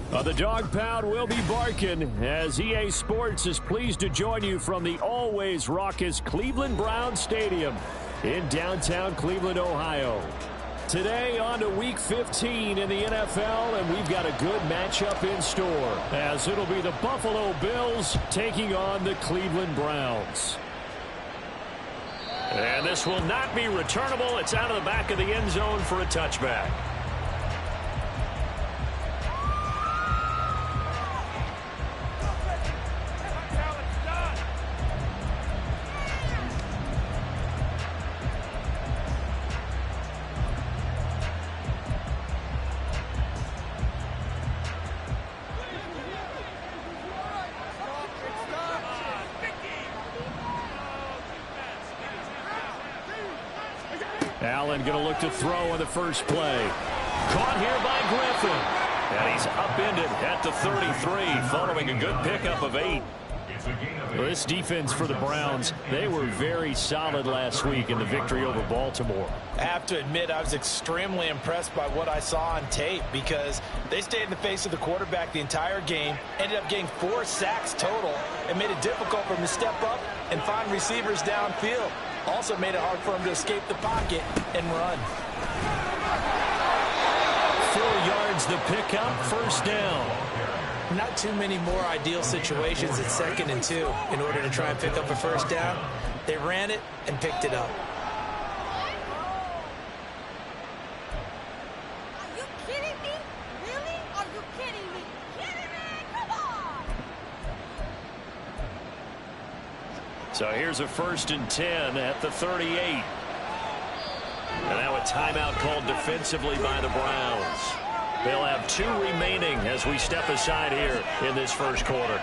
The dog pound will be barking as EA Sports is pleased to join you from the always raucous Cleveland Browns Stadium in downtown Cleveland, Ohio. Today on to Week 15 in the NFL, and we've got a good matchup in store as it'll be the Buffalo Bills taking on the Cleveland Browns. And this will not be returnable. It's out of the back of the end zone for a touchback. Allen going to look to throw on the first play. Caught here by Griffin. And he's upended at the 33 following a good pickup of 8. Well, this defense for the Browns, they were very solid last week in the victory over Baltimore. I have to admit, I was extremely impressed by what I saw on tape because they stayed in the face of the quarterback the entire game, ended up getting 4 sacks total, and made it difficult for him to step up and find receivers downfield. Also made it hard for him to escape the pocket and run. 4 yards the pickup, first down. Not too many more ideal situations at 2nd and 2 in order to try and pick up a first down. They ran it and picked it up. Are you kidding me? Really? Are you kidding me? Kidding me? Come on! So here's a 1st and 10 at the 38. And now a timeout called defensively by the Browns. They'll have 2 remaining as we step aside here in this first quarter.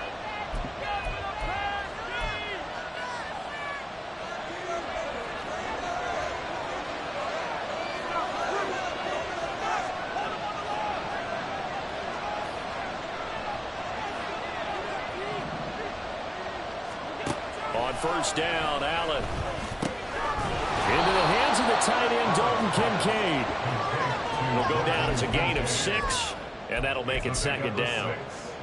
On first down, Allen. Into the hands of the tight end, Dalton Kincaid. Will go down as a gain of 6, and that'll make it 2nd down.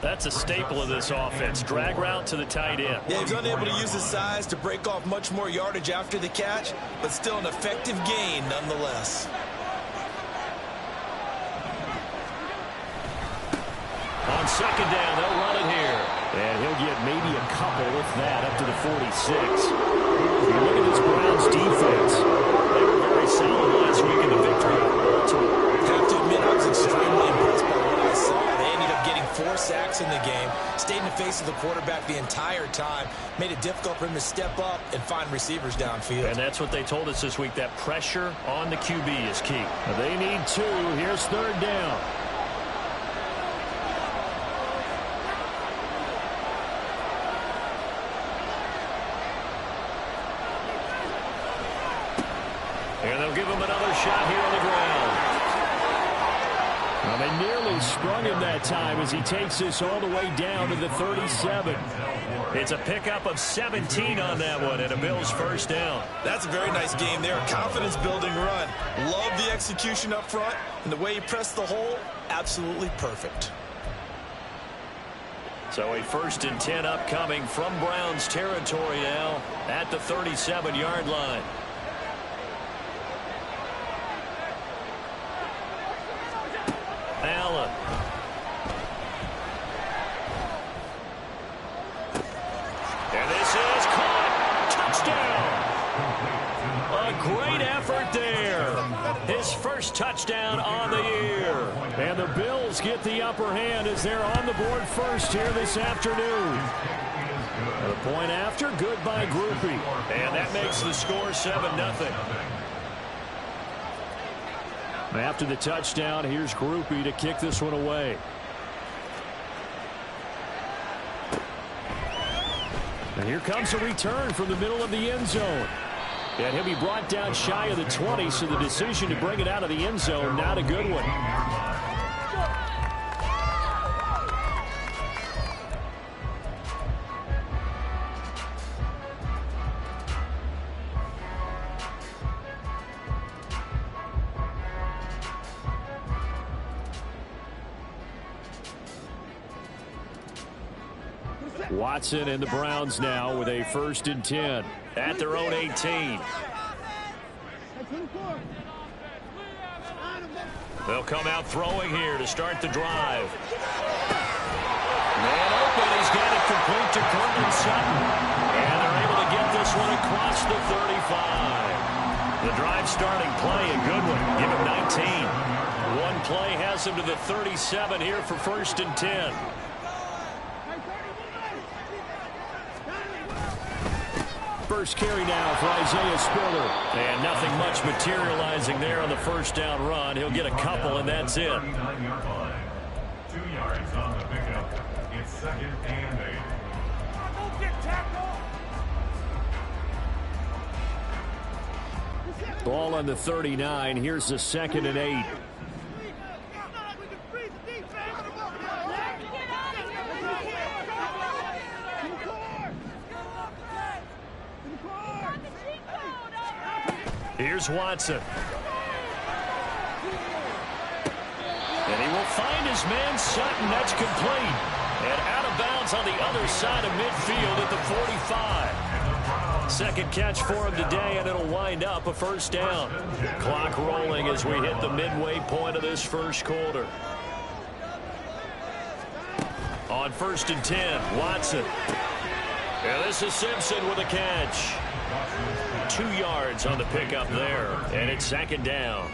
That's a staple of this offense. Drag route to the tight end. Yeah, he's unable to use his size to break off much more yardage after the catch, but still an effective gain nonetheless. On 2nd down, they'll run it here. And he'll get maybe a couple, if that, up to the 46. You look at this Browns defense. They were very solid last week in the victory over Baltimore. I have to admit, I was extremely impressed by what I saw. They ended up getting 4 sacks in the game, stayed in the face of the quarterback the entire time, made it difficult for him to step up and find receivers downfield. And that's what they told us this week, that pressure on the QB is key. Now they need 2. Here's 3rd down. And they'll give him another shot here on the ground. Well, they nearly sprung him that time as he takes this all the way down to the 37. It's a pickup of 17 on that one and a Bills first down. That's a very nice game there. A confidence-building run. Love the execution up front, and the way he pressed the hole, absolutely perfect. So a 1st and 10 upcoming from Browns territory now at the 37-yard line. Allen. And this is caught. Touchdown. A great effort there. His first touchdown on the year. And the Bills get the upper hand as they're on the board first here this afternoon. The point after, good by Groupie. And that makes the score 7-0. After the touchdown, here's Groupie to kick this one away. And here comes a return from the middle of the end zone. And he'll be brought down shy of the 20, so the decision to bring it out of the end zone, not a good one. Watson and the Browns now with a 1st and 10 at their own 18. They'll come out throwing here to start the drive. Man open, he's got it complete to Cortland Sutton. And they're able to get this one across the 35. The drive starting play, a good one. Give him 19. One play has him to the 37 here for 1st and 10. First carry now for Isaiah Spiller. And nothing much materializing there on the 1st down run. He'll get a couple, and that's it. 2 yards on the pickup. It's 2nd and 8. Ball on the 39. Here's the 2nd and 8. Here's Watson. And he will find his man Sutton. That's complete. And out of bounds on the other side of midfield at the 45. Second catch for him today, and it'll wind up a 1st down. Clock rolling as we hit the midway point of this 1st quarter. On 1st and 10, Watson. And this is Simpson with a catch. 2 yards on the pickup there, and it's 2nd down.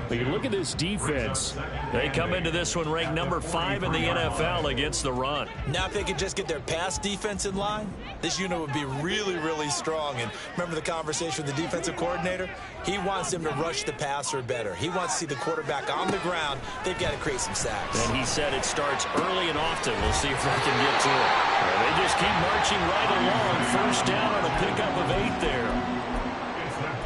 But you look at this defense. They come into this one ranked number 5 in the NFL against the run. Now if they could just get their pass defense in line, this unit would be really, really strong. And remember the conversation with the defensive coordinator? He wants them to rush the passer better. He wants to see the quarterback on the ground. They've got to create some sacks. And he said it starts early and often. We'll see if they can get to it. Well, they just keep marching right along. 1st down on a pickup of 8 there.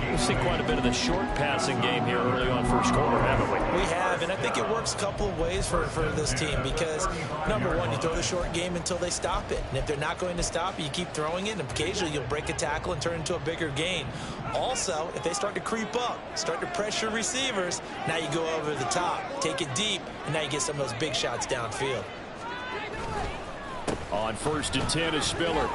We've seen quite a bit of the short passing game here early on 1st quarter, haven't we? We have, and I think it works a couple of ways for this team because, number one, you throw the short game until they stop it. And if they're not going to stop it, you keep throwing it, and occasionally you'll break a tackle and turn it into a bigger gain. Also, if they start to creep up, start to pressure receivers, now you go over the top, take it deep, and now you get some of those big shots downfield. On 1st and 10 is Spiller.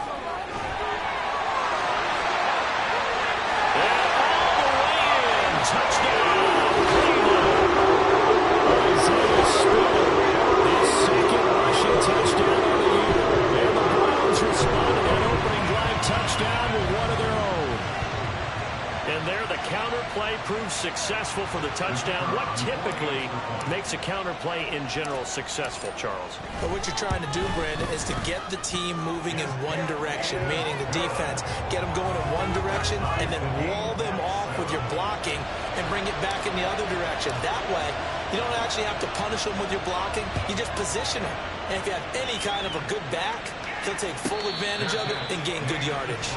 Touchdown, Cleveland. Isaiah Spiller, his 2nd rushing touchdown of the year. And the Browns responded that opening drive touchdown with one of their own. And there the counter play proves successful for the touchdown. What typically makes a counter play in general successful, Charles? But what you're trying to do, Brandon, is to get the team moving in one direction, meaning the defense, get them going in one direction and then wall them off with your blocking and bring it back in the other direction. That way, you don't actually have to punish them with your blocking. You just position them. And if you have any kind of a good back, he'll take full advantage of it and gain good yardage.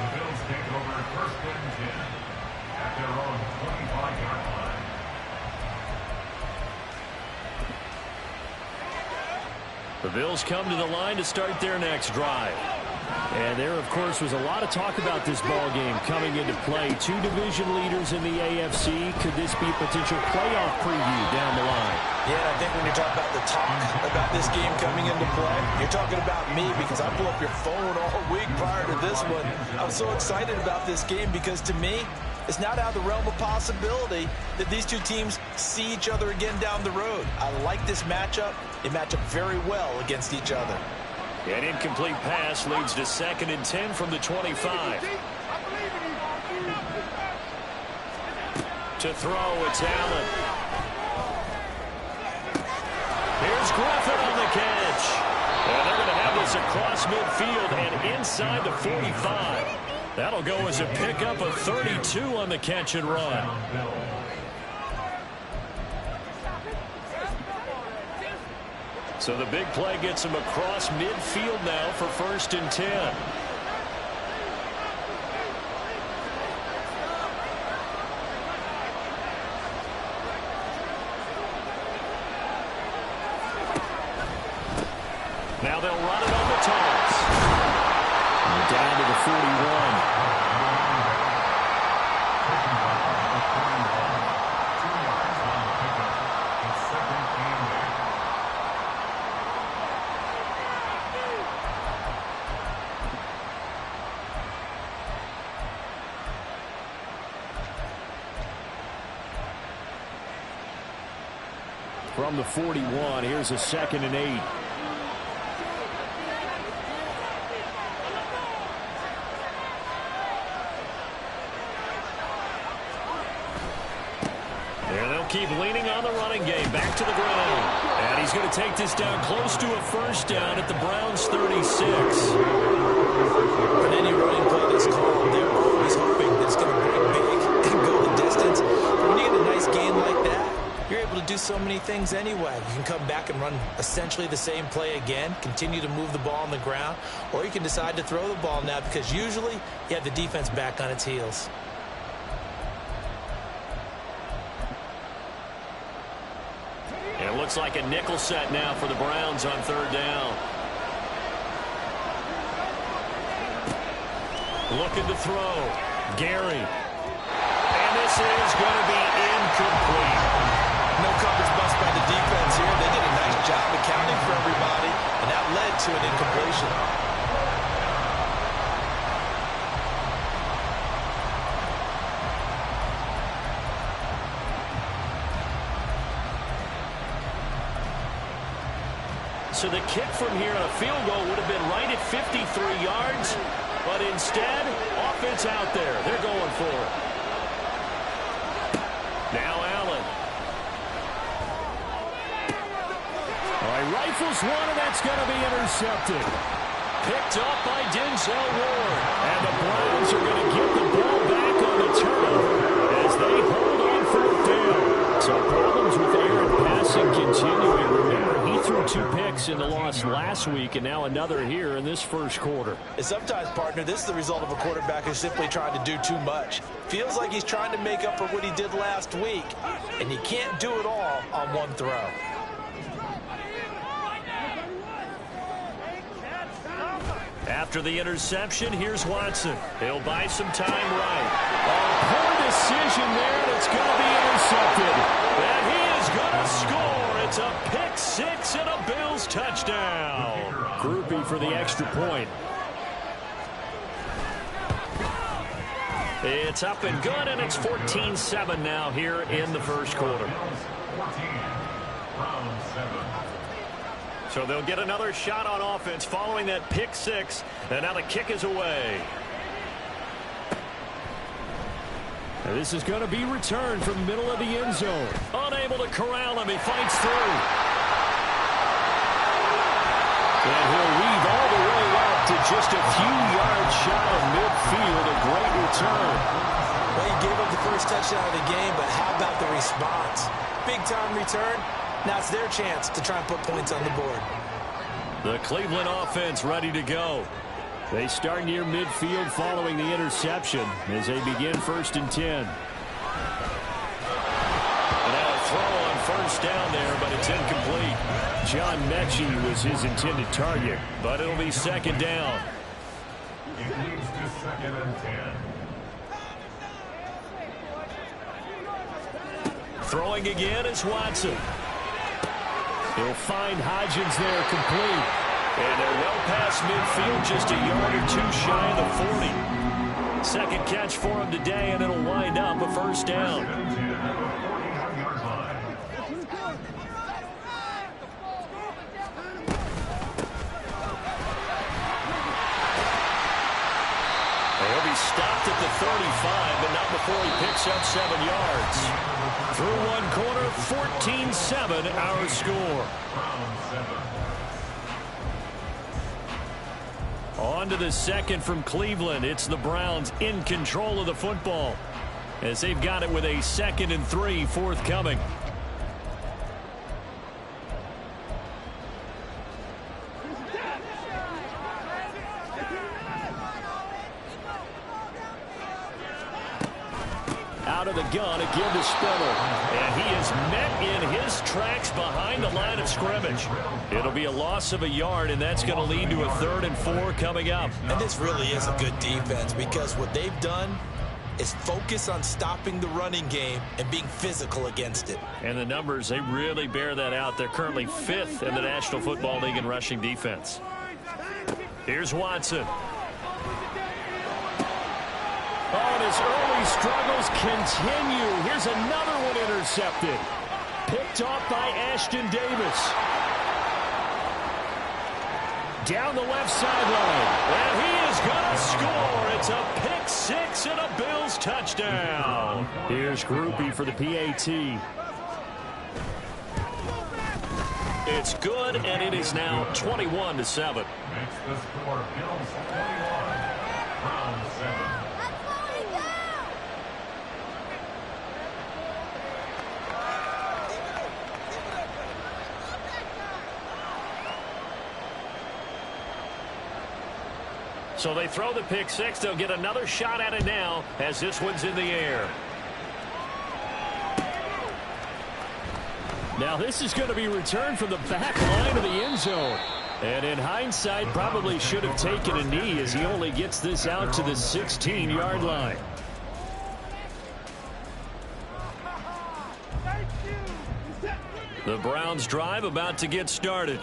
The Bills take over 1st and 10 at their own 25-yard line. The Bills come to the line to start their next drive. And there, of course, was a lot of talk about this ball game coming into play. 2 division leaders in the AFC. Could this be a potential playoff preview down the line? Yeah, I think when you're talking about the talk about this game coming into play, you're talking about me because I blew up your phone all week prior to this one. I was so excited about this game because to me, it's not out of the realm of possibility that these two teams see each other again down the road. I like this matchup. They match up very well against each other. An incomplete pass leads to 2nd and 10 from the 25. To throw, it's Allen. Here's Griffin on the catch. And they're going to have this across midfield and inside the 45. That'll go as a pickup of 32 on the catch and run. So the big play gets him across midfield now for 1st and 10. Now they'll run it on the toss. And down to the 41. from the 41. Here's a 2nd and 8. And they'll keep leaning on the running game. Back to the ground. And he's going to take this down close to a first down at the Browns' 36. On any running play that's called, they're always hoping that it's going to break big and go the distance. But when you get a nice game like that, you're able to do so many things anyway. You can come back and run essentially the same play again, continue to move the ball on the ground, or you can decide to throw the ball now because usually you have the defense back on its heels. And it looks like a nickel set now for the Browns on 3rd down. Looking to throw. Gary. And this is going to be incomplete. No coverage bust by the defense here. They did a nice job accounting for everybody, and that led to an incompletion. So the kick from here on a field goal would have been right at 53 yards, but instead, offense out there. They're going for it. Now Allen. All right, rifles one, and that's going to be intercepted. Picked up by Denzel Ward. And the Browns are going to get the ball back on the turnover as they hold on 4th down. So problems with air and passing continuing. Remember, he threw 2 picks in the loss last week, and now another here in this first quarter. And sometimes, partner, this is the result of a quarterback who's simply trying to do too much. Feels like he's trying to make up for what he did last week, and he can't do it all on one throw. After the interception, here's Watson. He'll buy some time right. Poor decision there, and it's going to be intercepted. And he is going to score. It's a pick 6 and a Bills touchdown. Groupie for the extra point. It's up and good, and it's 14-7 now here in the first quarter. So they'll get another shot on offense following that pick 6, and now the kick is away. And this is going to be returned from the middle of the end zone. Unable to corral him, he fights through. And he'll weave all the way up to just a few yards shy of midfield. A great return. Well, he gave up the first touchdown of the game, but how about the response? Big-time return. Now it's their chance to try and put points on the board. The Cleveland offense ready to go. They start near midfield following the interception as they begin 1st and 10. And now a throw on 1st down there, but it's incomplete. John Mechie was his intended target, but it'll be 2nd down. It leads to 2nd and 10. Throwing again is Watson. He'll find Hodgins there complete. And they're well past midfield, just a yard or 2 shy of the 40. Second catch for him today, and it'll wind up a 1st down. He'll be stopped at the 35, but not before he picks up 7 yards. Through one quarter, 14-7 our score. On to the second from Cleveland. It's the Browns in control of the football as they've got it with a 2nd and 3 forthcoming. Out of the gun, again to Spiller. And he is met in his tracks behind the line of scrimmage. It'll be a loss of a yard, and that's going to lead to a 3rd and 4 coming up. And this really is a good defense because what they've done is focus on stopping the running game and being physical against it. And the numbers, they really bear that out. They're currently 5th in the National Football League in rushing defense. Here's Watson. Oh, and his early struggles continue. Here's another one intercepted. Picked off by Ashton Davis. Down the left sideline. And he is going to score. It's a pick six and a Bills touchdown. Here's Groupie for the PAT. It's good, and it is now 21-7. Makes the score Bills 21, Browns 7. So they throw the pick six. They'll get another shot at it now as this one's in the air. Now this is going to be returned from the back line of the end zone. And in hindsight, probably should have taken a knee as he only gets this out to the 16-yard line. The Browns drive about to get started.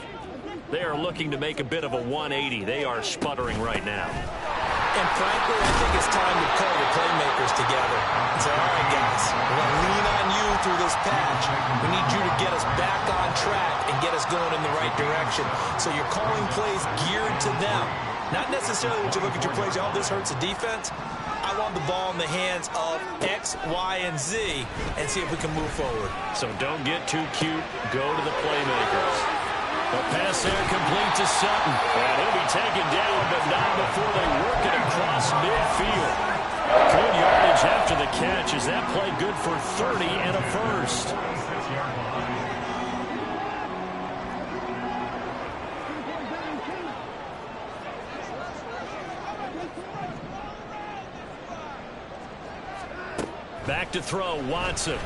They are looking to make a bit of a 180. They are sputtering right now. And frankly, I think it's time to call the playmakers together and say, all right, guys, we're going to lean on you through this patch. We need you to get us back on track and get us going in the right direction. So you're calling plays geared to them. Not necessarily when you look at your plays, oh, this hurts the defense. I want the ball in the hands of X, Y, and Z and see if we can move forward. So don't get too cute. Go to the playmakers. The pass there complete to Sutton. And he'll be taken down, but not before they work it across midfield. Good yardage after the catch. Is that play good for 30 and a first? Back to throw, Watson.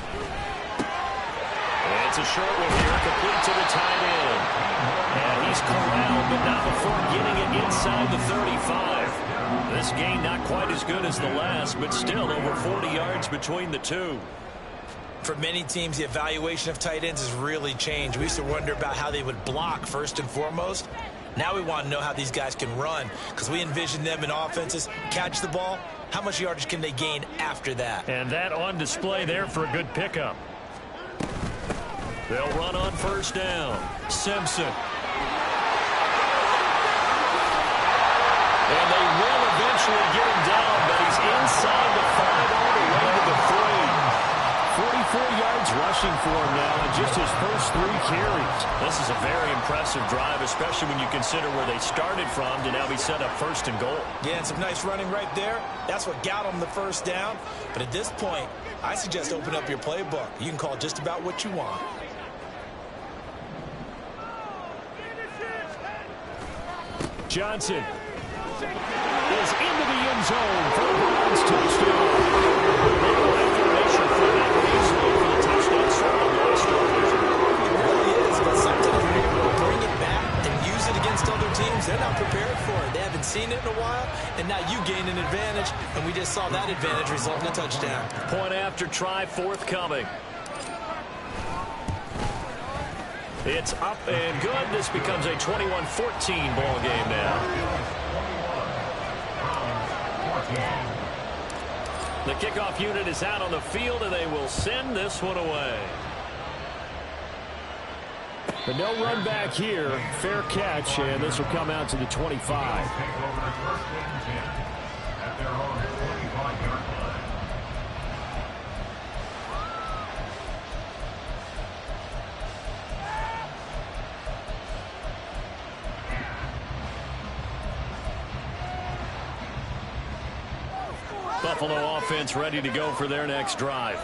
It's a short one here, complete to the tight end. And he's corralled, but not before getting it inside the 35. This gain not quite as good as the last, but still over 40 yards between the two. For many teams, the evaluation of tight ends has really changed. We used to wonder about how they would block first and foremost. Now we want to know how these guys can run, because we envision them in offenses catch the ball. How much yardage can they gain after that? And that on display there for a good pickup. They'll run on first down. Simpson. And they will eventually get him down, but he's inside the 5 all the way to the 3. 44 yards rushing for him now in just his first 3 carries. This is a very impressive drive, especially when you consider where they started from to now be set up first and goal. Yeah, and some nice running right there. That's what got them the first down. But at this point, I suggest open up your playbook. You can call just about what you want. Johnson is into the end zone for the Browns touchdown. They go after Fisher for that easily for the touchdown. It really is, but sometimes when you're able to bring it back and use it against other teams, they're not prepared for it. They haven't seen it in a while, and now you gain an advantage, and we just saw that advantage result in a touchdown. Point after try forthcoming. It's up and good. This becomes a 21-14 ball game now. The kickoff unit is out on the field, and they will send this one away. But no run back here. Fair catch, and this will come out to the 25. At their own 25-yard line. Buffalo offense ready to go for their next drive.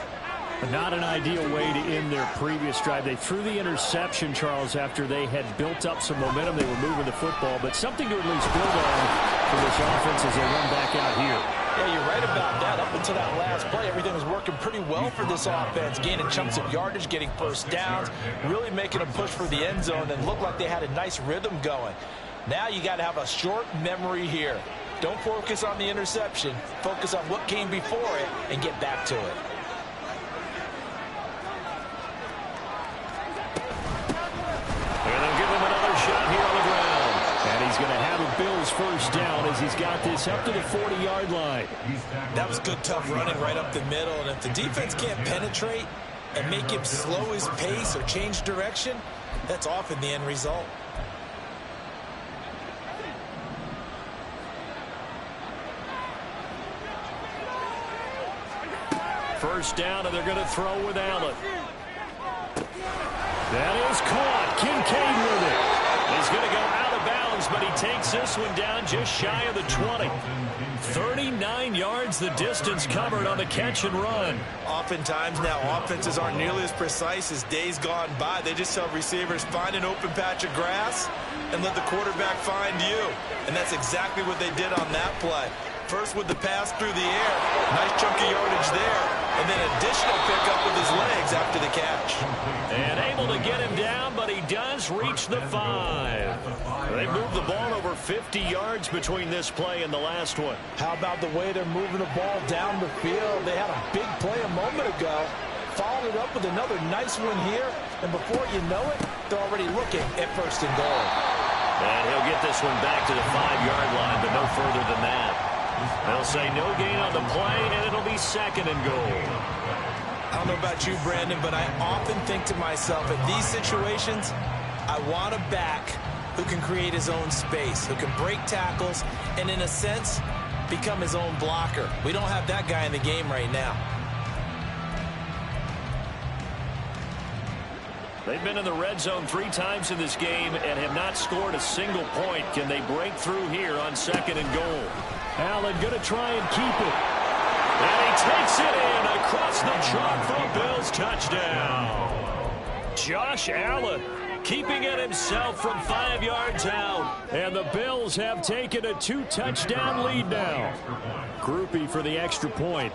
Not an ideal way to end their previous drive. They threw the interception, Charles, after they had built up some momentum. They were moving the football, but something to at least build on for this offense as they run back out here. Yeah, you're right about that. Up until that last play, everything was working pretty well for this offense, gaining chunks of yardage, getting first downs, really making a push for the end zone, and looked like they had a nice rhythm going. Now you got to have a short memory here. Don't focus on the interception. Focus on what came before it and get back to it. And they'll give him another shot here on the ground. And he's going to have a Bills first down as he's got this up to the 40-yard line. That was good, tough running right up the middle. And if the defense can't penetrate, and make him slow his pace or change direction, that's often the end result. First down, and they're going to throw with Allen. That is caught. Kincaid with it. He's going to go out of bounds, but he takes this one down just shy of the 20. 39 yards the distance covered on the catch and run. Oftentimes now offenses aren't nearly as precise as days gone by. They just tell receivers, find an open patch of grass and let the quarterback find you. And that's exactly what they did on that play. First with the pass through the air. Nice chunky yardage there. And then additional pickup with his legs after the catch. And able to get him down, but he does reach the 5. They moved the ball over 50 yards between this play and the last one. How about the way they're moving the ball down the field? They had a big play a moment ago. Followed it up with another nice one here. And before you know it, they're already looking at first and goal. And he'll get this one back to the 5-yard line, but no further than that. They'll say no gain on the play, and it'll be second and goal. I don't know about you, Brandon, but I often think to myself, in these situations, I want a back who can create his own space, who can break tackles, and in a sense, become his own blocker. We don't have that guy in the game right now. They've been in the red zone 3 times in this game and have not scored a single point. Can they break through here on second and goal? Allen going to try and keep it. And he takes it in across the chalk for a Bills touchdown. Josh Allen keeping it himself from 5 yards out. And the Bills have taken a 2-touchdown lead now. Groupie for the extra point.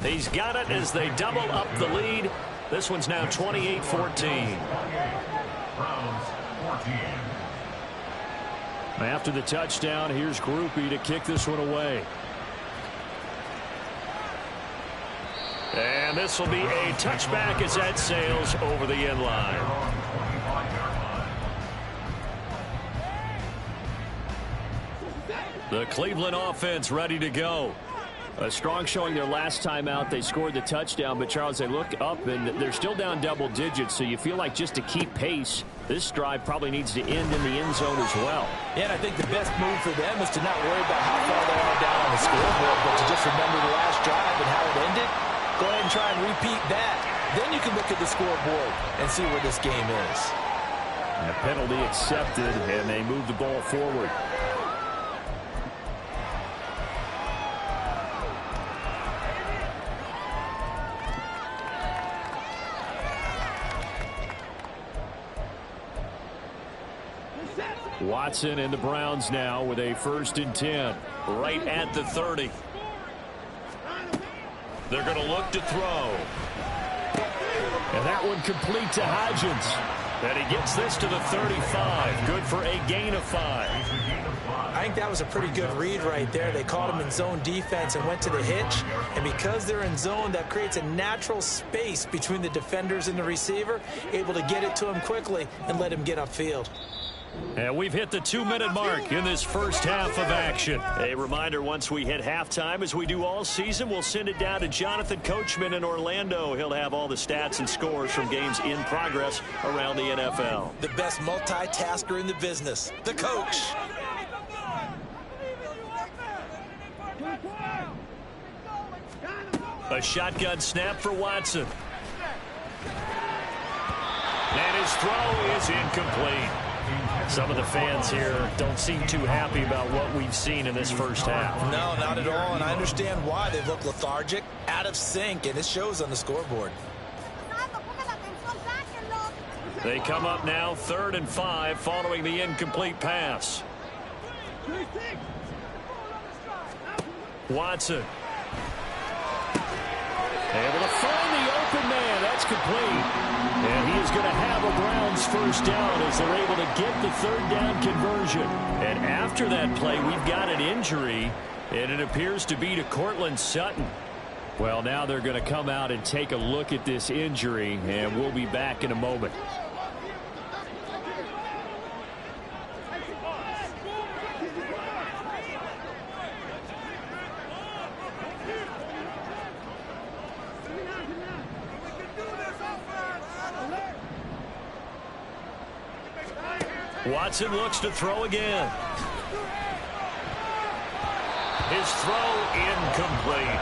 He's got it as they double up the lead. This one's now 28-14. Browns 14. After the touchdown, here's Groupie to kick this one away. And this will be a touchback as that sails over the end line. The Cleveland offense ready to go. A strong showing their last time out. They scored the touchdown, but Charles, they look up and they're still down double digits, so you feel like just to keep pace, this drive probably needs to end in the end zone as well. Yeah, and I think the best move for them is to not worry about how far they are down on the scoreboard, but to just remember the last drive and how it ended. Go ahead and try and repeat that. Then you can look at the scoreboard and see where this game is. A penalty accepted, and they move the ball forward. Watson and the Browns now with a 1st and 10 right at the 30. They're going to look to throw. And that one complete to Hodgins. And he gets this to the 35. Good for a gain of 5. I think that was a pretty good read right there. They caught him in zone defense and went to the hitch. And because they're in zone, that creates a natural space between the defenders and the receiver, able to get it to him quickly and let him get upfield. And we've hit the 2-minute mark in this first half of action. A reminder, once we hit halftime, as we do all season, we'll send it down to Jonathan Coachman in Orlando. He'll have all the stats and scores from games in progress around the NFL. The best multitasker in the business, the coach. A shotgun snap for Watson. And his throw is incomplete. Some of the fans here don't seem too happy about what we've seen in this first half. No, not at all, and I understand why. They look lethargic, out of sync, and it shows on the scoreboard. They come up now 3rd and 5 following the incomplete pass. Watson. Able to find the open man. That's complete. And he is going to have a Browns first down as they're able to get the 3rd down conversion. And after that play, we've got an injury, and it appears to be to Cortland Sutton. Well, now they're going to come out and take a look at this injury, and we'll be back in a moment. Watson looks to throw again. His throw incomplete.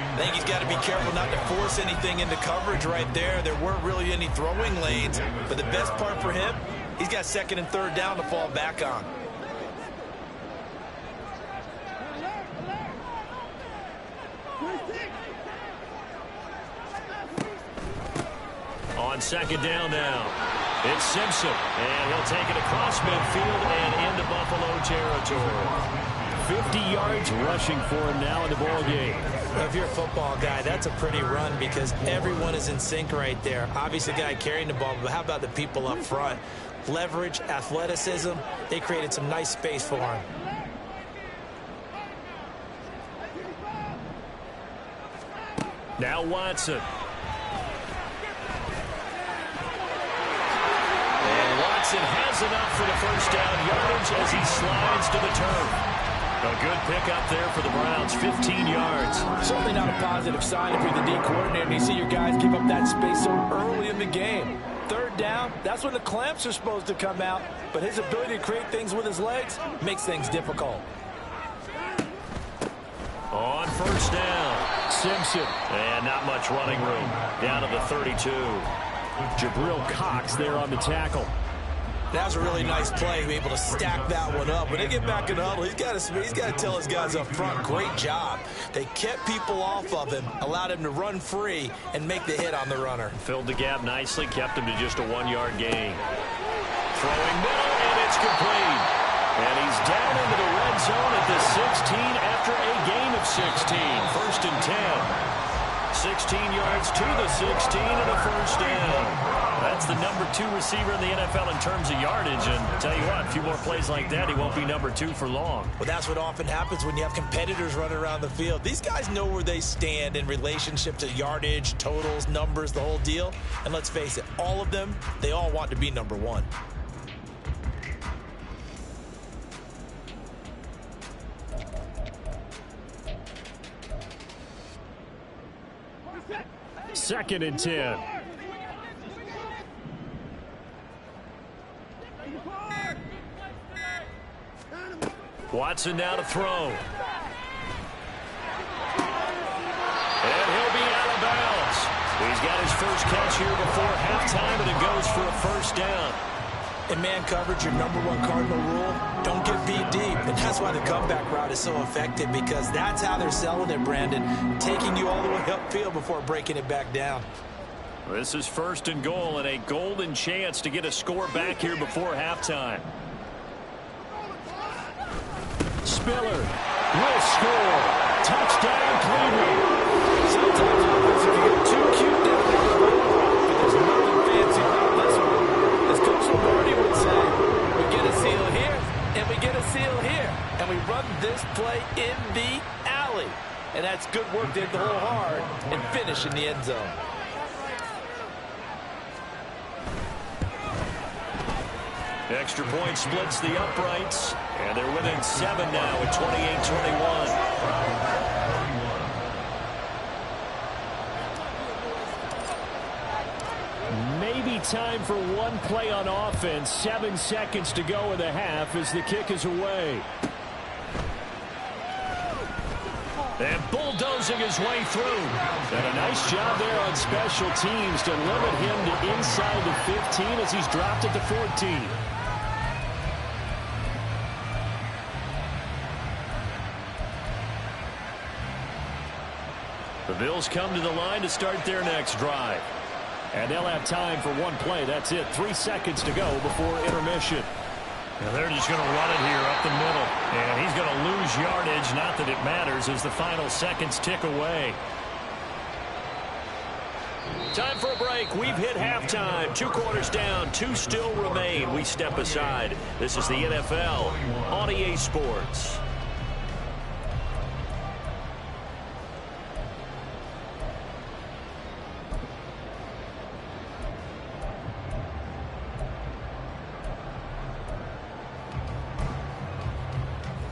I think he's got to be careful not to force anything into coverage right there. There weren't really any throwing lanes, but the best part for him, he's got second and third down to fall back on. On second down now, it's Simpson, and he'll take it across midfield and into Buffalo territory. 50 yards rushing for him now in the ball game. Well, if you're a football guy, that's a pretty run because everyone is in sync right there. Obviously, the guy carrying the ball, but how about the people up front? Leverage, athleticism, they created some nice space for him. Now Watson. Watson has enough for the first down yardage as he slides to the turf. A good pickup there for the Browns, 15 yards. Certainly not a positive sign if you're the D coordinator and you see your guys give up that space so early in the game. Third down, that's when the clamps are supposed to come out, but his ability to create things with his legs makes things difficult. On first down, Simpson. And not much running room. Down to the 32. Jabril Cox there on the tackle. That was a really nice play to be able to stack that one up. When they get back in the huddle, he's got to tell his guys up front, great job. They kept people off of him, allowed him to run free, and make the hit on the runner. Filled the gap nicely, kept him to just a 1-yard gain. Throwing middle, and it's complete. And he's down into the red zone at the 16 after a gain of 16. First and 10. 16 yards to the 16 and a first down. That's the number 2 receiver in the NFL in terms of yardage. And tell you what, a few more plays like that, he won't be number 2 for long. Well, that's what often happens when you have competitors running around the field. These guys know where they stand in relationship to yardage, totals, numbers, the whole deal. And let's face it, all of them, they all want to be number 1. Second and 10. Watson now to throw. And he'll be out of bounds. He's got his first catch here before halftime, and it goes for a first down. In man coverage, your number 1 cardinal rule, don't get beat deep. And that's why the comeback route is so effective, because that's how they're selling it, Brandon. Taking you all the way upfield before breaking it back down. This is first and goal, and a golden chance to get a score back here before halftime. Spiller will score. Touchdown, Cleveland. Sometimes if you get too cute down there, but there's nothing fancy about this one. As Coach Lombardi would say, we get a seal here, and we get a seal here. And we run this play in the alley. And that's good work to hit the hole hard and finish in the end zone. Extra point splits the uprights, and they're within 7 now at 28-21. Maybe time for one play on offense. 7 seconds to go in the half as the kick is away. And bulldozing his way through. And a nice job there on special teams to limit him to inside the 15 as he's dropped at the 14. The Bills come to the line to start their next drive. And they'll have time for one play. That's it. 3 seconds to go before intermission. And they're just going to run it here up the middle. And he's going to lose yardage. Not that it matters as the final seconds tick away. Time for a break. We've hit halftime. 2 quarters down. 2 still remain. We step aside. This is the NFL on EA Sports.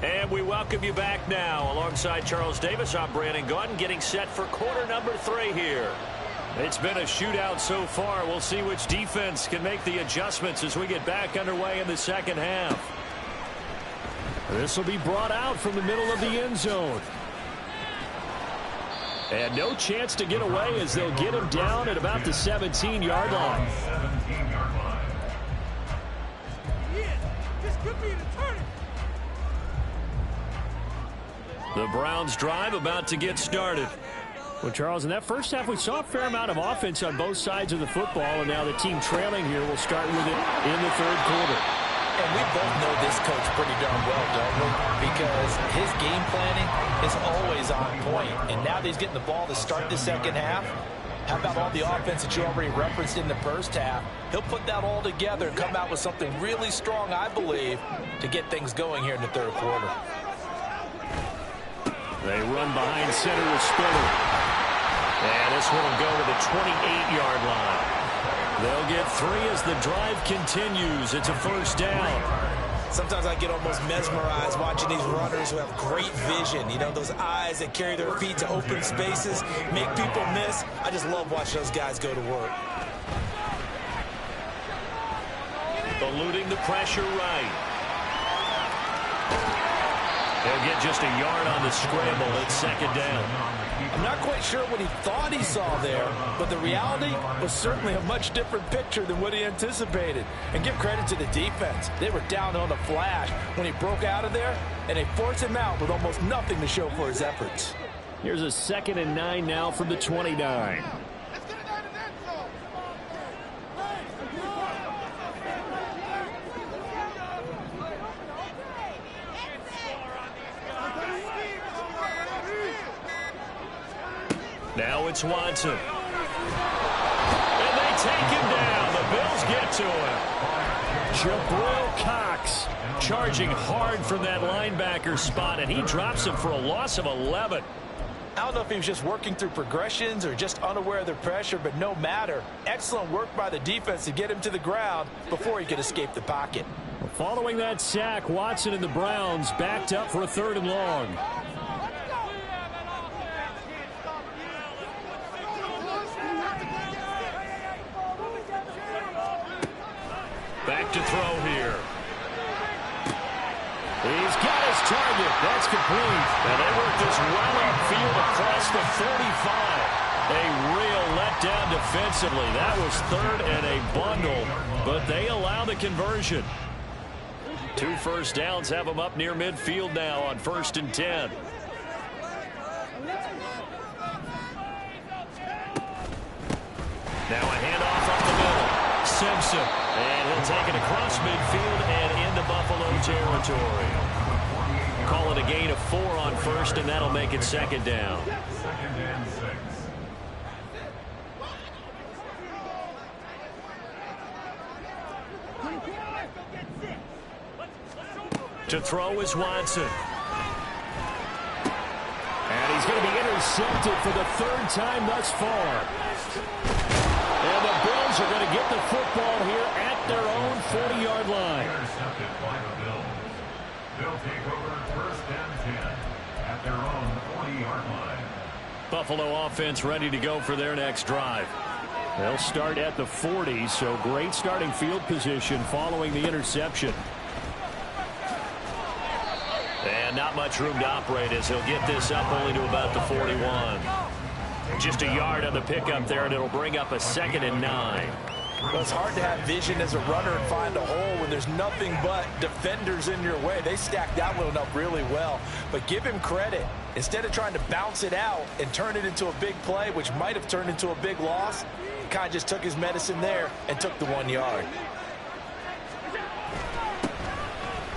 And we welcome you back now. Alongside Charles Davis, I'm Brandon Gaudin, getting set for quarter number 3 here. It's been a shootout so far. We'll see which defense can make the adjustments as we get back underway in the second half. This will be brought out from the middle of the end zone. And no chance to get away as they'll get him down at about the 17-yard line. The Browns drive about to get started. Well, Charles, in that first half, we saw a fair amount of offense on both sides of the football, and now the team trailing here will start with it in the third quarter. And we both know this coach pretty darn well, don't we? Because his game planning is always on point. And now that he's getting the ball to start the second half, how about all the offense that you already referenced in the first half? He'll put that all together and come out with something really strong, I believe, to get things going here in the third quarter. They run behind center with Spiller. And this one will go to the 28-yard line. They'll get 3 as the drive continues. It's a first down. Sometimes I get almost mesmerized watching these runners who have great vision. You know, those eyes that carry their feet to open spaces, make people miss. I just love watching those guys go to work. Eluding the pressure right. They'll get just a yard on the scramble. It's second down. I'm not quite sure what he thought he saw there, but the reality was certainly a much different picture than what he anticipated. And give credit to the defense. They were down on the flash when he broke out of there, and they forced him out with almost nothing to show for his efforts. Here's a 2nd and 9 now from the 29. Now it's Watson. And they take him down. The Bills get to him. Jabril Cox charging hard from that linebacker spot, and he drops him for a loss of 11. I don't know if he was just working through progressions or just unaware of the pressure, but no matter. Excellent work by the defense to get him to the ground before he could escape the pocket. Following that sack, Watson and the Browns backed up for a 3rd and long. Back to throw here. He's got his target. That's complete. And they work this well upfield across the 45. A real letdown defensively. That was 3rd and a bundle, but they allow the conversion. 2 first downs have them up near midfield now on 1st and 10. Now a handoff up the middle. Simpson. And he'll take it across midfield and into Buffalo territory. Call it a gain of 4 on 1st, and that'll make it 2nd down. 2nd and 6. To throw is Watson. And he's going to be intercepted for the 3rd time thus far. And the Bills are going to get the football here at their own 40-yard line. Intercepted by the Bills. They'll take over 1st and 10 at their own 40-yard line. Buffalo offense ready to go for their next drive. They'll start at the 40, so great starting field position following the interception. And not much room to operate as he'll get this up only to about the 41. Just a yard on the pickup there, and it'll bring up a 2nd and 9. Well, it's hard to have vision as a runner and find a hole when there's nothing but defenders in your way. They stacked that one up really well. But give him credit. Instead of trying to bounce it out and turn it into a big play, which might have turned into a big loss, he kind of just took his medicine there and took the 1 yard.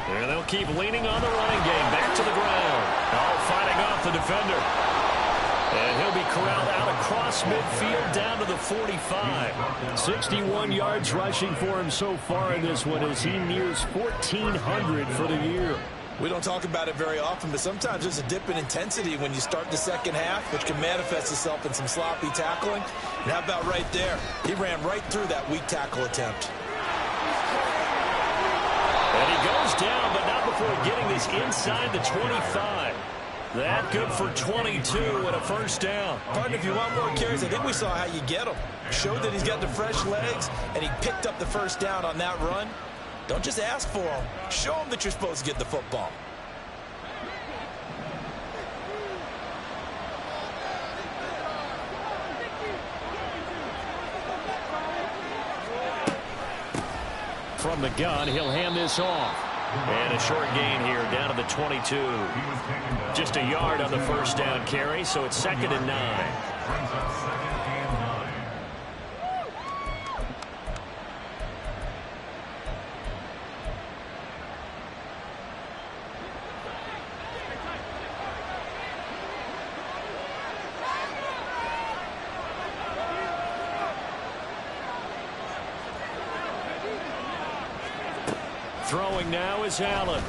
And they'll keep leaning on the running game. Back to the ground. Oh, fighting off the defender. And he'll be corralled out across midfield down to the 45. 61 yards rushing for him so far in this one as he nears 1,400 for the year. We don't talk about it very often, but sometimes there's a dip in intensity when you start the second half, which can manifest itself in some sloppy tackling. And how about right there? He ran right through that weak tackle attempt. And he goes down, but not before getting this inside the 25. That good for 22 and a first down. Partner, if you want more carries, I think we saw how you get them. Showed that he's got the fresh legs, and he picked up the first down on that run. Don't just ask for them. Show them that you're supposed to get the football. From the gun, he'll hand this off. And a short gain here down to the 22. Just a yard on the first down carry, so it's 2nd and 9. Throwing now is Allen.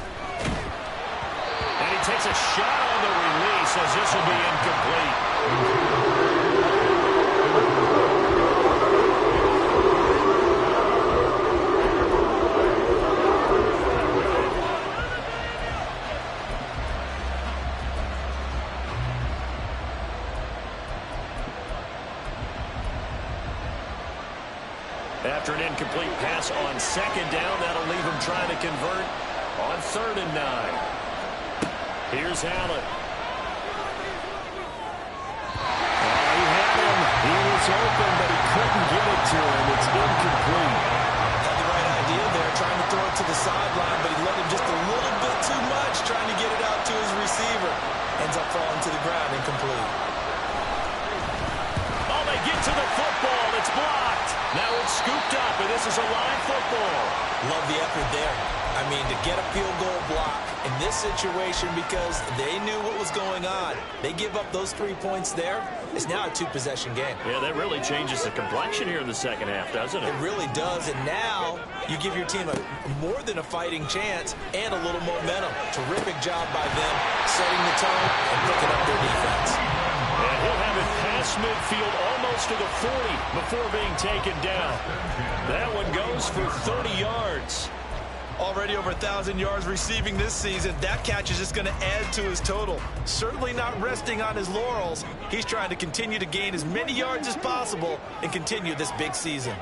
And he takes a shot on the release as this will be incomplete. After an incomplete pass on 2nd down, that'll leave him trying to convert on 3rd and 9. Here's Allen. He had him. He was open, but he couldn't get it to him. It's incomplete. Had the right idea there, trying to throw it to the sideline, but he let him just a little bit too much, trying to get it out to his receiver. Ends up falling to the ground, incomplete. Oh, they get to the football. It's blocked. Now it's scooped up, and this is a live football. Love the effort there. I mean, to get a field goal block in this situation because they knew what was going on. They give up those 3 points there. It's now a 2-possession game. Yeah, that really changes the complexion here in the second half, doesn't it? It really does, and now you give your team more than a fighting chance and a little momentum. Terrific job by them, setting the tone and picking up their defense. And he'll have it past midfield almost to the 40 before being taken down. That one goes for 30 yards. Already over 1,000 yards receiving this season. That catch is just going to add to his total. Certainly not resting on his laurels. He's trying to continue to gain as many yards as possible and continue this big season.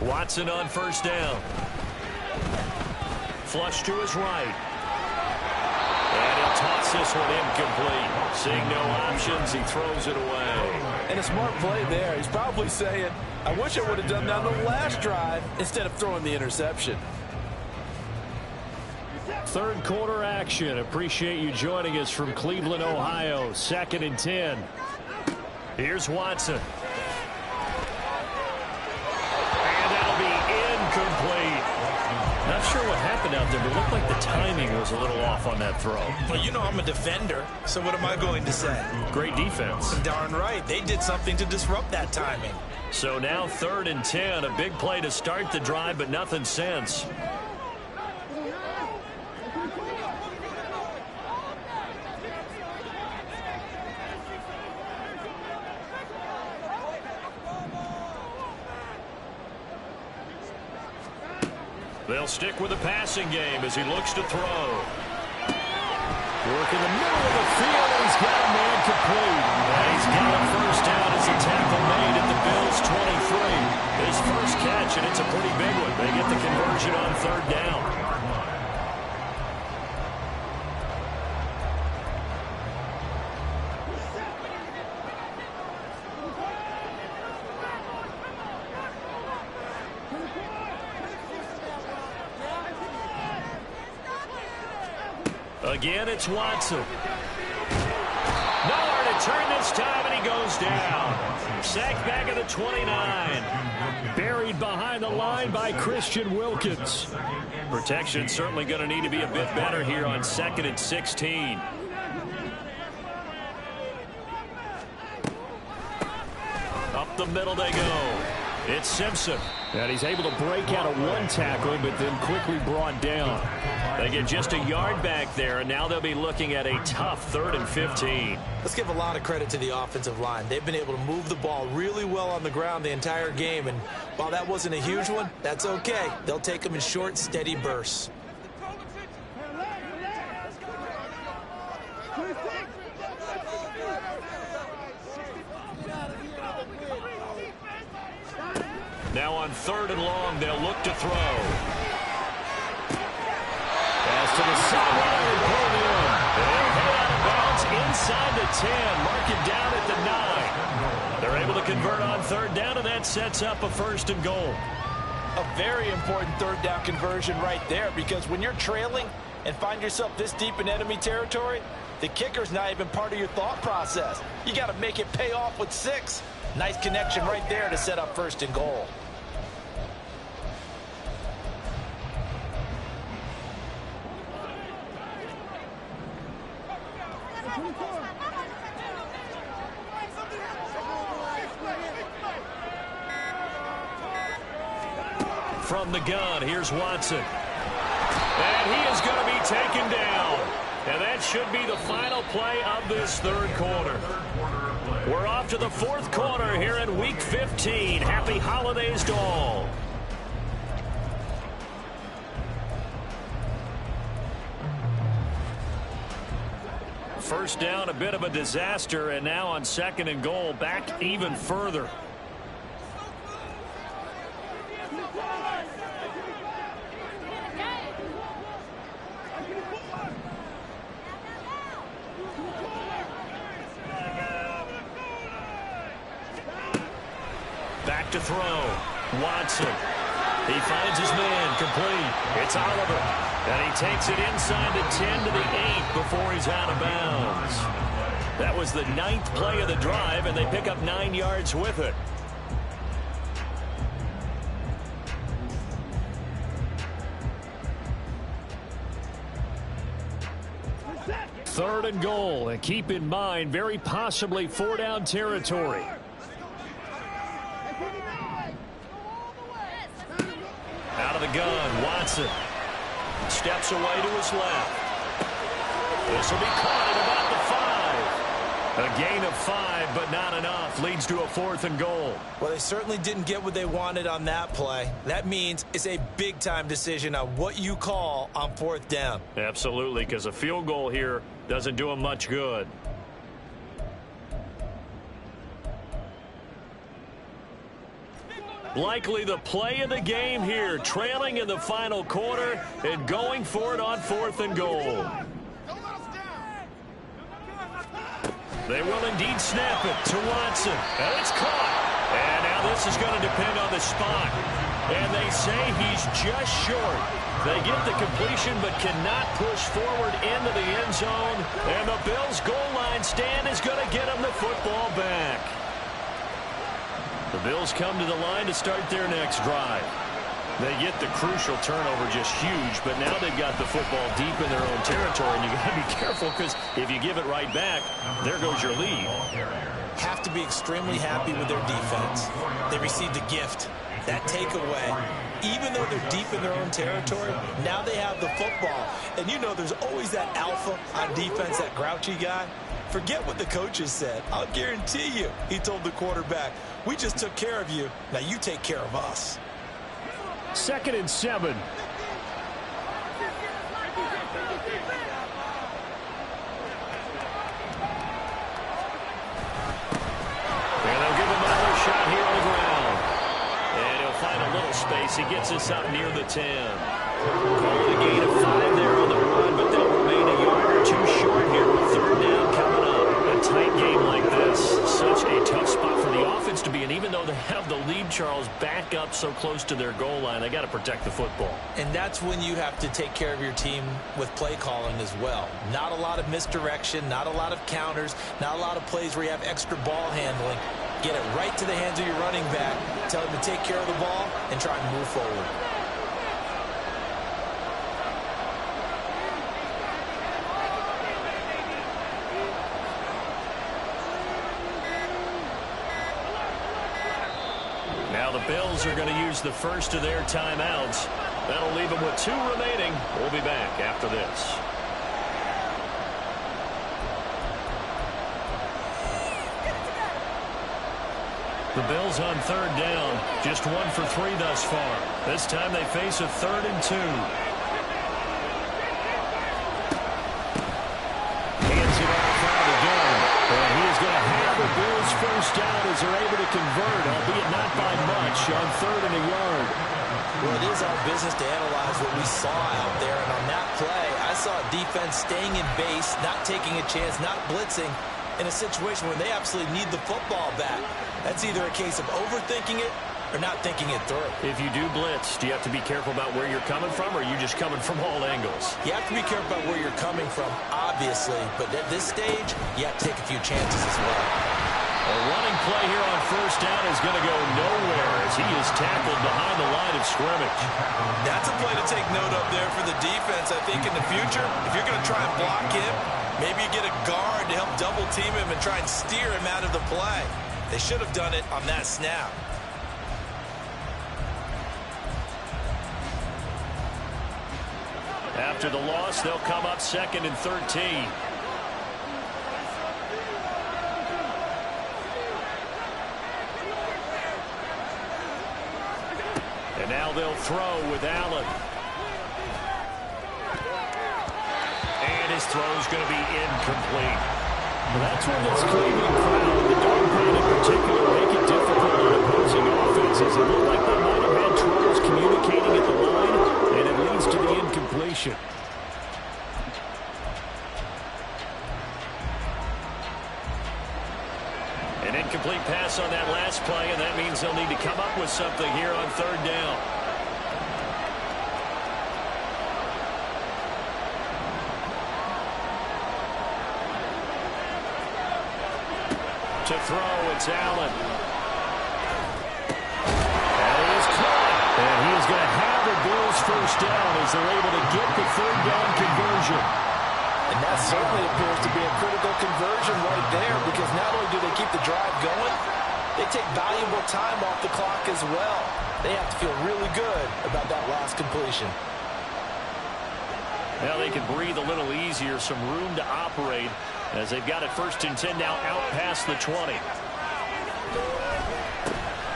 Watson on first down. Flush to his right. And he'll toss this one incomplete. Seeing no options, he throws it away. And a smart play there. He's probably saying, I wish I would have done that on the last drive instead of throwing the interception. Third quarter action. Appreciate you joining us from Cleveland, Ohio. 2nd and 10. Here's Watson. And that'll be incomplete. Not sure what happened out there, but it looked like the timing was a little off on that throw. Well, you know I'm a defender, so what am I going to say? Great defense. Darn right. They did something to disrupt that timing. So now 3rd and 10. A big play to start the drive, but nothing since. They'll stick with the passing game as he looks to throw. Work in the middle of the field, and he's got a man complete. And he's got a first down as a tackle made at the Bills' 23. His first catch, and it's a pretty big one. They get the conversion on 3rd down. Again, it's Watson. Nowhere to turn this time, and he goes down. Sacked back at the 29. Buried behind the line by Christian Wilkins. Protection certainly going to need to be a bit better here on 2nd and 16. Up the middle they go. It's Simpson. And he's able to break out of one tackle, but then quickly brought down. They get just a yard back there, and now they'll be looking at a tough 3rd and 15. Let's give a lot of credit to the offensive line. They've been able to move the ball really well on the ground the entire game, and while that wasn't a huge one, that's okay. They'll take them in short, steady bursts. Now on 3rd and long, they'll look to throw. Pass to the sideline and pull it in. They'll head out of bounds inside the 10. Mark it down at the 9. They're able to convert on 3rd down, and that sets up a 1st and goal. A very important 3rd down conversion right there, because when you're trailing and find yourself this deep in enemy territory, the kicker's not even part of your thought process. You got to make it pay off with 6. Nice connection right there to set up 1st and goal. From the gun, here's Watson. And he is going to be taken down. And that should be the final play of this 3rd quarter. We're off to the 4th quarter here in Week 15. Happy holidays to all. First down, a bit of a disaster, and now on 2nd and goal, back even further. Back to throw. Watson. He finds his man, complete. It's Oliver. And he takes it inside the 10 to the 8 before he's out of bounds. That was the 9th play of the drive, and they pick up 9 yards with it. Third and goal, and keep in mind, very possibly 4-down territory. Out of the gun, Watson steps away to his left. This will be caught at about the 5. A gain of 5, but not enough. Leads to a 4th and goal. Well, they certainly didn't get what they wanted on that play. That means it's a big-time decision on what you call on 4th down. Absolutely, because a field goal here doesn't do them much good. Likely the play of the game here, trailing in the final quarter and going for it on 4th and goal. They will indeed snap it to Watson. And it's caught. And now this is going to depend on the spot. And they say he's just short. They get the completion but cannot push forward into the end zone. And the Bills' goal line stand is going to get them the football back. The Bills come to the line to start their next drive. They get the crucial turnover, just huge, but now they've got the football deep in their own territory, and you got to be careful because if you give it right back, there goes your lead. Have to be extremely happy with their defense. They received a gift, that takeaway. Even though they're deep in their own territory, now they have the football. And you know there's always that alpha on defense, that grouchy guy. Forget what the coaches said. I'll guarantee you, he told the quarterback, we just took care of you. Now you take care of us. 2nd and 7. And they'll give him another shot here on the ground. And he'll find a little space. He gets us up near the 10. Calling a gain of 5 there on the run, but they'll remain a yard or 2 short here with 3rd down coming up. A tight game like this, such a tough spot for the offense to be in. Even though they have the lead, Charles, back up so close to their goal line, they got to protect the football. And that's when you have to take care of your team with play calling as well. Not a lot of misdirection, not a lot of counters, not a lot of plays where you have extra ball handling. Get it right to the hands of your running back, tell him to take care of the ball, and try and move forward. Now the Bills are going to use the first of their timeouts. That'll leave them with 2 remaining. We'll be back after this. The Bills on 3rd down. Just 1 for 3 thus far. This time they face a 3rd and 2. Hands it off out of the gun. And he is going to have the Bills first down as they're able to convert, albeit not by much, on 3rd and a yard. Well, it is our business to analyze what we saw out there. And on that play, I saw a defense staying in base, not taking a chance, not blitzing in a situation where they absolutely need the football back. That's either a case of overthinking it or not thinking it through. If you do blitz, do you have to be careful about where you're coming from, or are you just coming from all angles? You have to be careful about where you're coming from, obviously. But at this stage, you have to take a few chances as well. A running play here on 1st down is going to go nowhere as he is tackled behind the line of scrimmage. That's a play to take note of there for the defense. I think in the future, if you're going to try and block him, maybe you get a guard to help double team him and try and steer him out of the play. They should have done it on that snap. After the loss, they'll come up 2nd and 13. And now they'll throw with Allen. And his throw is going to be incomplete. Well, that's when this Cleveland crowd, the dog pound in particular, make it difficult on opposing offenses. It looked like they might have had troubles communicating at the line, and it leads to the incompletion. An incomplete pass on that last play, and that means they'll need to come up with something here on 3rd down. To throw, it's Allen. And he is caught. And he is going to have the Bills 1st down as they're able to get the 3rd down conversion. And that certainly appears to be a critical conversion right there, because not only do they keep the drive going, they take valuable time off the clock as well. They have to feel really good about that last completion. Now they can breathe a little easier, some room to operate as they've got it 1st and 10 now out past the 20.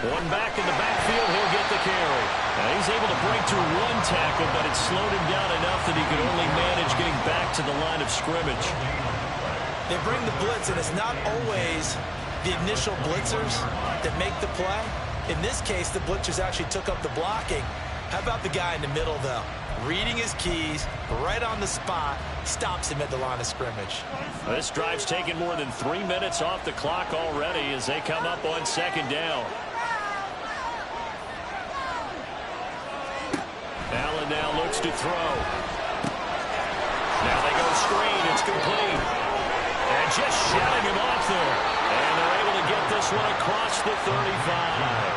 One back in the backfield, he'll get the carry. Now he's able to break through one tackle, but it slowed him down enough that he could only manage getting back to the line of scrimmage. They bring the blitz, and it's not always the initial blitzers that make the play. In this case, the blitzers actually took up the blocking. How about the guy in the middle, though? Reading his keys, right on the spot, stops him at the line of scrimmage. This drive's taken more than 3 minutes off the clock already as they come up on 2nd down. Allen now looks to throw. Now they go screen. It's complete. And just shutting him off there. And they're able to get this one across the 35.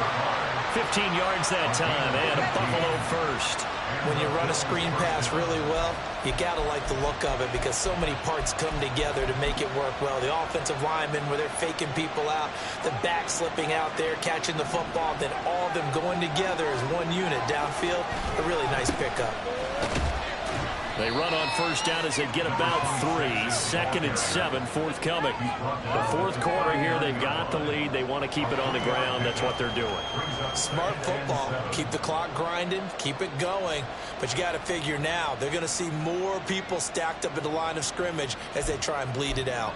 15 yards that time, and a Buffalo 1st. When you run a screen pass really well, you got to like the look of it because so many parts come together to make it work well. The offensive linemen, where they're faking people out, the back slipping out there, catching the football, then all of them going together as one unit downfield. A really nice pickup. They run on 1st down as they get about 3. 2nd and 7, forthcoming. The 4th quarter here, they've got the lead. They want to keep it on the ground. That's what they're doing. Smart football. Keep the clock grinding. Keep it going. But you got to figure now, they're going to see more people stacked up at the line of scrimmage as they try and bleed it out.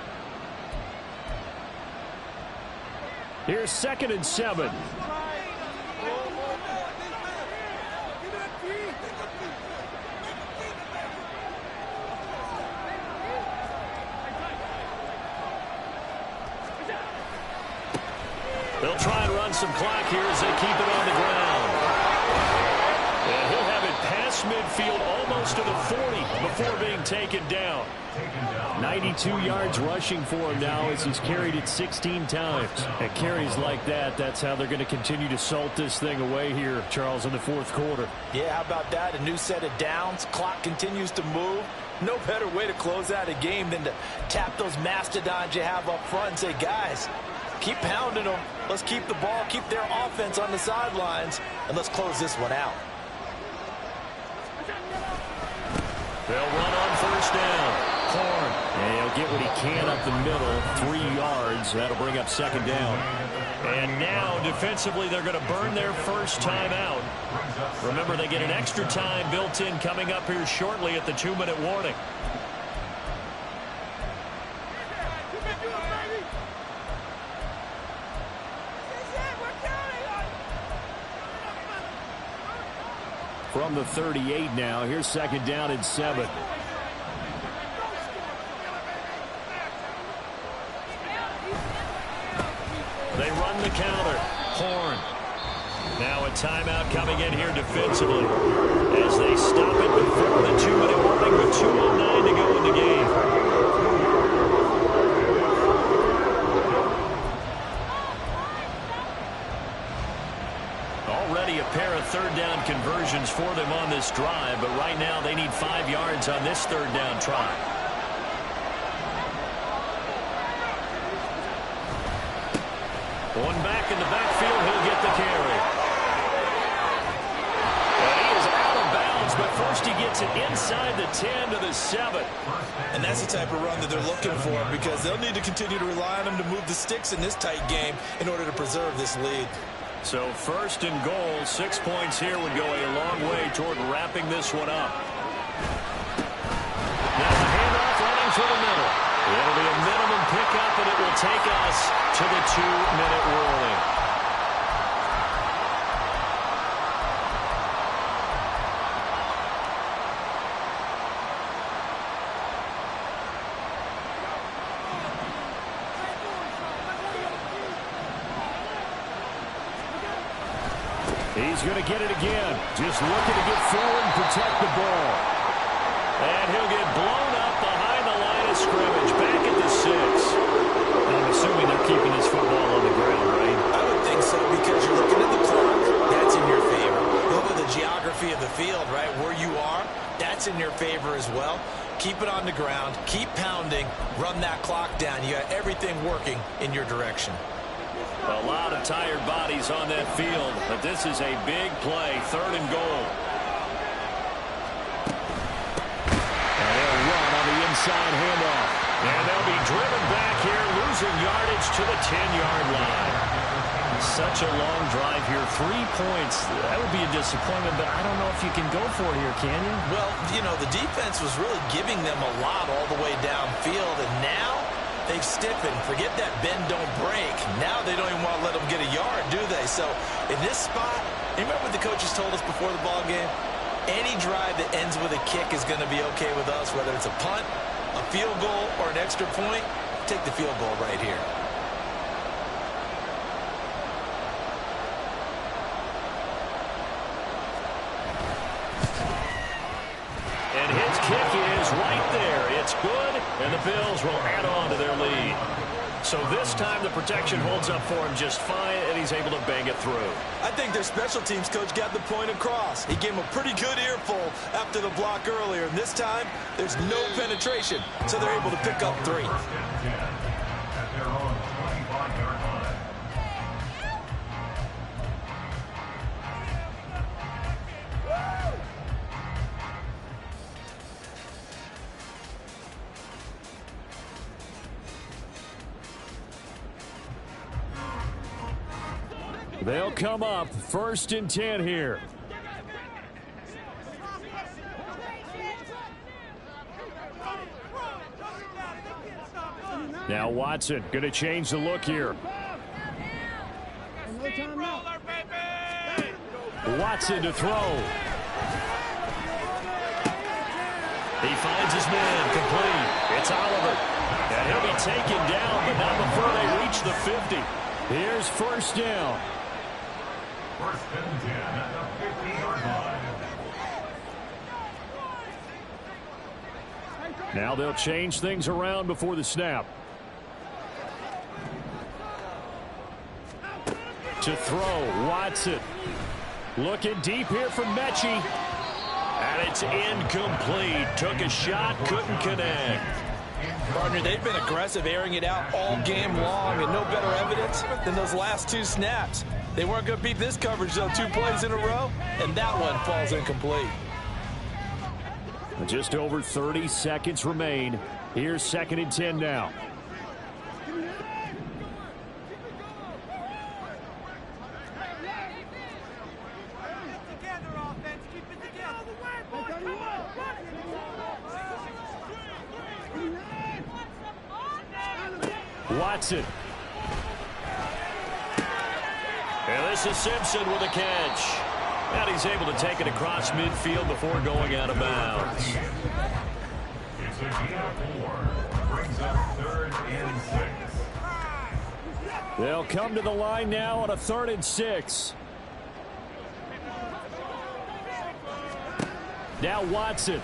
Here's 2nd and 7. They'll try and run some clock here as they keep it on the ground. And he'll have it past midfield almost to the 40 before being taken down. 92 yards rushing for him now as he's carried it 16 times. At carries like that, that's how they're going to continue to salt this thing away here, Charles, in the 4th quarter. Yeah, how about that? A new set of downs. Clock continues to move. No better way to close out a game than to tap those mastodons you have up front and say, guys, keep pounding them. Let's keep the ball, keep their offense on the sidelines, and let's close this one out. They'll run on 1st down. Horn. And he'll get what he can up the middle. 3 yards. That'll bring up 2nd down. And now, defensively, they're going to burn their 1st time out. Remember, they get an extra time built in coming up here shortly at the 2-minute warning. from the 38 now. Here's 2nd down and 7. They run the counter. Horn. Now a timeout coming in here defensively as they stop it before the 2-minute warning with 2:09 to go in the game. Already a pair of 3rd down conversions for them on this drive, but right now they need 5 yards on this 3rd down try. One back in the backfield, he'll get the carry. And he is out of bounds, but first he gets it inside the 10 to the 7. And that's the type of run that they're looking for, because they'll need to continue to rely on him to move the sticks in this tight game in order to preserve this lead. So 1st and goal, 6 points here would go a long way toward wrapping this one up. Now the handoff running for the middle. It'll be a minimum pickup, and it will take us to the 2-minute warning. He's going to get it again. Just looking to get forward and protect the ball. And he'll get blown up behind the line of scrimmage, back at the 6. I'm assuming they're keeping this football on the ground, right? I would think so, because you're looking at the clock. That's in your favor. Look at the geography of the field, right? Where you are, that's in your favor as well. Keep it on the ground. Keep pounding. Run that clock down. You got everything working in your direction. A lot of tired bodies on that field, but this is a big play. 3rd and goal. And they'll run on the inside handoff. And they'll be driven back here, losing yardage to the 10-yard line. Such a long drive here. 3 points. That would be a disappointment, but I don't know if you can go for it here, can you? Well, you know, the defense was really giving them a lot all the way downfield, and now they've stiffened. Forget that bend, don't break. Now they don't even want to let them get a yard, do they? So in this spot, you remember what the coaches told us before the ball game? Any drive that ends with a kick is going to be okay with us, whether it's a punt, a field goal, or an extra point. Take the field goal right here. And his kick is right there. It's good, and the Bills will add on to their lead. So this time the protection holds up for him just fine, and he's able to bang it through. I think their special teams coach got the point across. He gave him a pretty good earful after the block earlier, and this time there's no penetration, so they're able to pick up 3. At their own 25-yard line. They'll come up 1st and 10 here. Now Watson going to change the look here. Watson to throw. He finds his man complete. It's Oliver. And he'll be taken down, but not before they reach the 50. Here's 1st down. 1st and 10 at the 50-yard line. Now they'll change things around before the snap. To throw, Watson. Looking deep here from Mechie. And it's incomplete. Took a shot, couldn't connect. Partner, they've been aggressive, airing it out all game long, and no better evidence than those last 2 snaps. They weren't going to beat this coverage, though, 2 plays in a row, and that one falls incomplete. Just over 30 seconds remain. Here's 2nd and 10 now. Watson. And this is Simpson with a catch. And he's able to take it across midfield before going out of bounds. It's a gain of 4. Brings up 3rd and 6. They'll come to the line now on a 3rd and 6. Now Watson.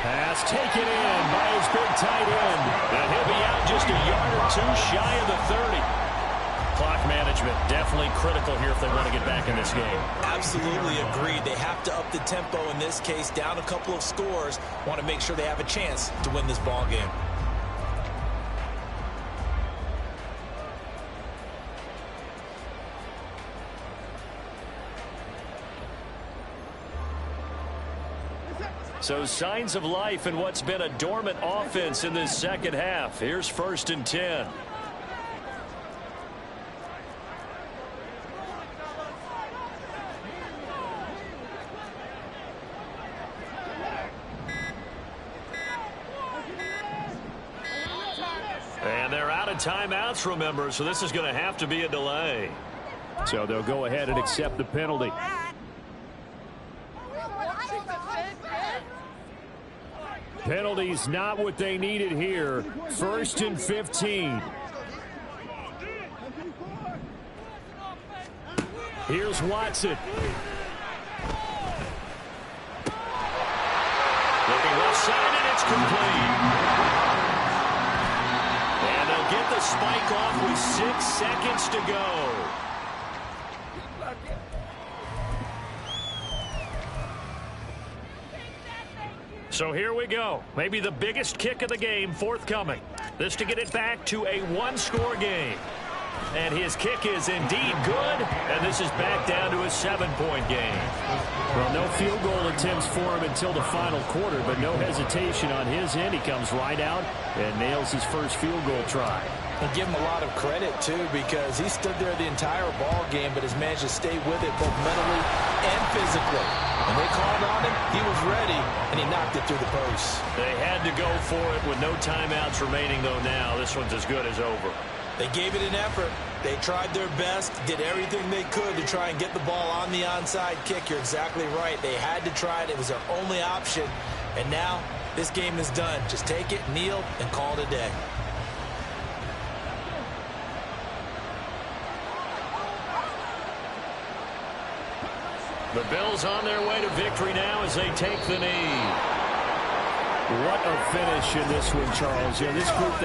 Pass taken in by his big tight end. And he'll be out just a yard or 2 shy of the 30. Clock management definitely critical here if they want to get back in this game. Absolutely agreed. They have to up the tempo in this case. Down a couple of scores. Want to make sure they have a chance to win this ball game. So signs of life in what's been a dormant offense in this second half. Here's 1st and 10. And they're out of timeouts, remember, so this is going to have to be a delay. So they'll go ahead and accept the penalty. Penalties not what they needed here. 1st and 15. Here's Watson. Looking left side, and it's complete. And they'll get the spike off with 6 seconds to go. So here we go. Maybe the biggest kick of the game forthcoming. This to get it back to a 1-score game. And his kick is indeed good. And this is back down to a 7-point game. Well, no field goal attempts for him until the final quarter, but no hesitation on his end. He comes right out and nails his first field goal try. And give him a lot of credit, too, because he stood there the entire ball game, but has managed to stay with it both mentally and physically. When they called on him, he was ready, and he knocked it through the post. They had to go for it with no timeouts remaining, though, now. This one's as good as over. They gave it an effort. They tried their best, did everything they could to try and get the ball on the onside kick. You're exactly right. They had to try it. It was their only option. And now this game is done. Just take it, kneel, and call it a day. The Bills on their way to victory now as they take the knee. What a finish in this one, Charles. Yeah, this group